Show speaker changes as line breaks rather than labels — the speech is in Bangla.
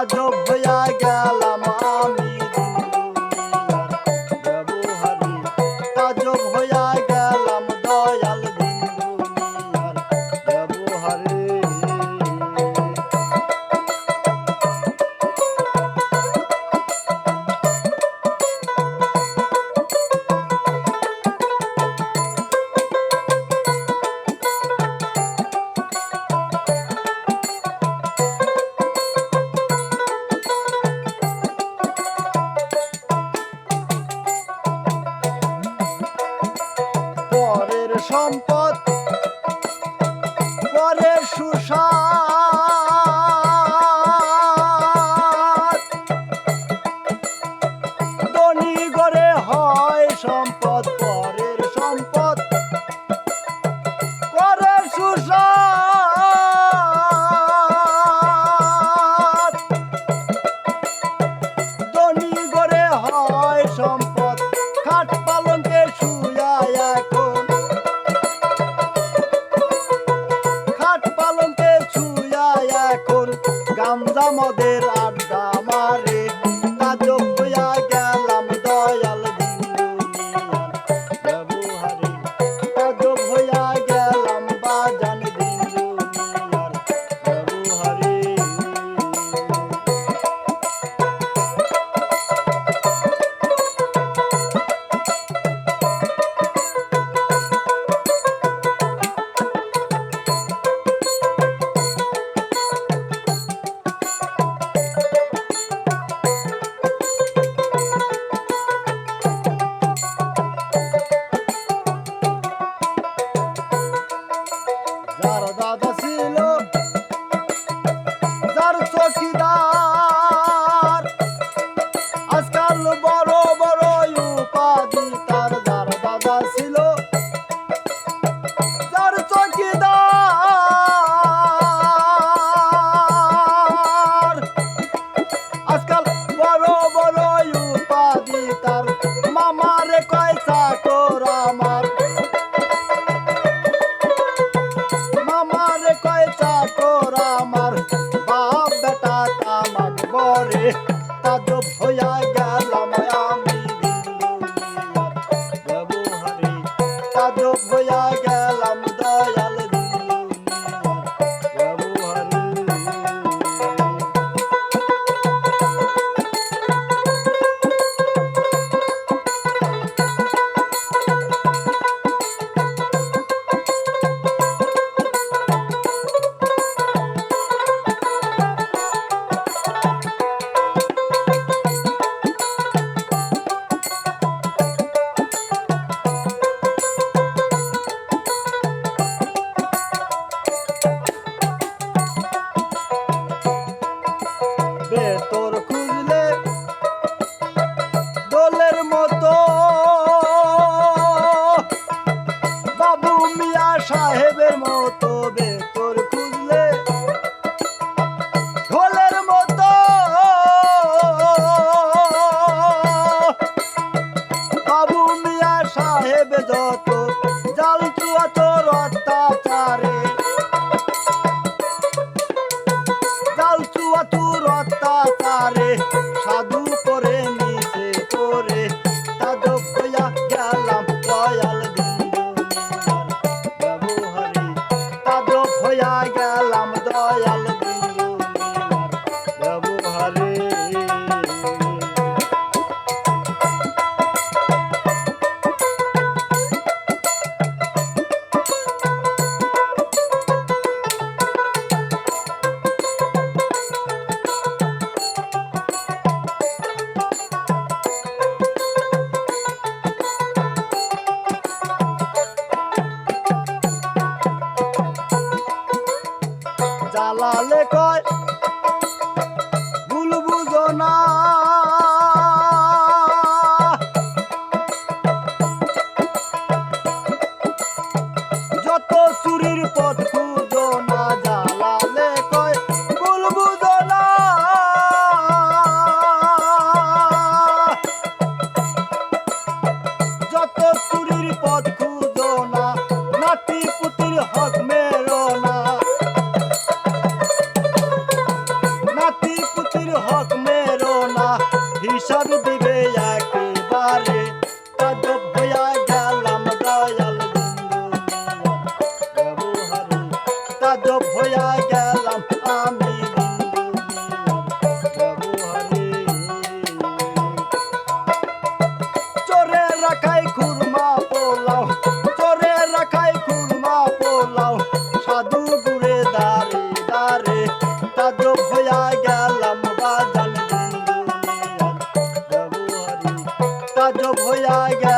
তাজব হইয়া গেলাম আমি দিন দুনিয়ার ব্যবহারে তাজব হইয়া গেলাম দয়াল দিন দুনিয়ার ব্যবহারে পরের সম্পদ পরের সুসাদ ধনী গড়ে হয় সম্পদ পরের সম্পদ পরের সুসাদ ধনী গড়ে হয় সম্পদ খাট পালঙ্কে শুয়া এখন খাট পালঙ্কে শুয়া এখন গাঞ্জা মদের আড্ডা মারে তাজব হইয়া গেলাম দয়াল দিন দুনিয়ার ব্যবহারে তাজব হইয়া গেলাম বাজান দিন দুনিয়ার ব্যবহারে যার দাদা ছিল যার চকিদার আজকাল বড় বড় উপাধি তার যার দাদা ছিল যার চকিদার আজকাল বড় বড় উপাধি তার মামারে কয় চাকর আমার মামারে কয় চাকর আমার বাপ বেটা তামাক বরে তাজব হইয়া গেলাম আমি দিন দুনিয়ার ব্যবহারে তাজব হইয়া গেলাম দয়াল দিন দুনিয়ার ব্যবহারে বেতর খুঁজলে দোলের মতো বাবু মিয়া সাহেবের মতো বেতর খুঁজলে ঢোলের মতো বাবু মিয়া সাহেব যত জাল চুয়া তোর অত্যাচারে জাল চুয়া তোর অত্যাচারে সাধু করে নিচে করে তাজব হইয়া গেলাম দয়াল দিন দুনিয়ার ব্যবহারে তাজব হইয়া গেলাম দয়াল দিন দুনিয়ার ব্যবহারে জালালে কয় ভুল বুঝো না যত চুরির পথ খুঁজো না জালালে কয় ভুল বুঝো না যত চুরির পথ খুঁজো না নাতি পুতির হক মেরো না নাতি পুতির সব দিবে একেবারে তাজ্জব হইয়া গেলাম দয়াল ব্যবহারে তাজ্জব হইয়া গেলাম আমি ব্যবহারে চোরে রাখাই খুরমা পোলাও চোরে রাখাই খুরমা পোলাও সাধু গুড়ে দাঁড়ে দাঁড়ে তাজ্জব হইয়া গেলাম বাজান ব্যবহারে তাজ্জব হইয়া গেলাম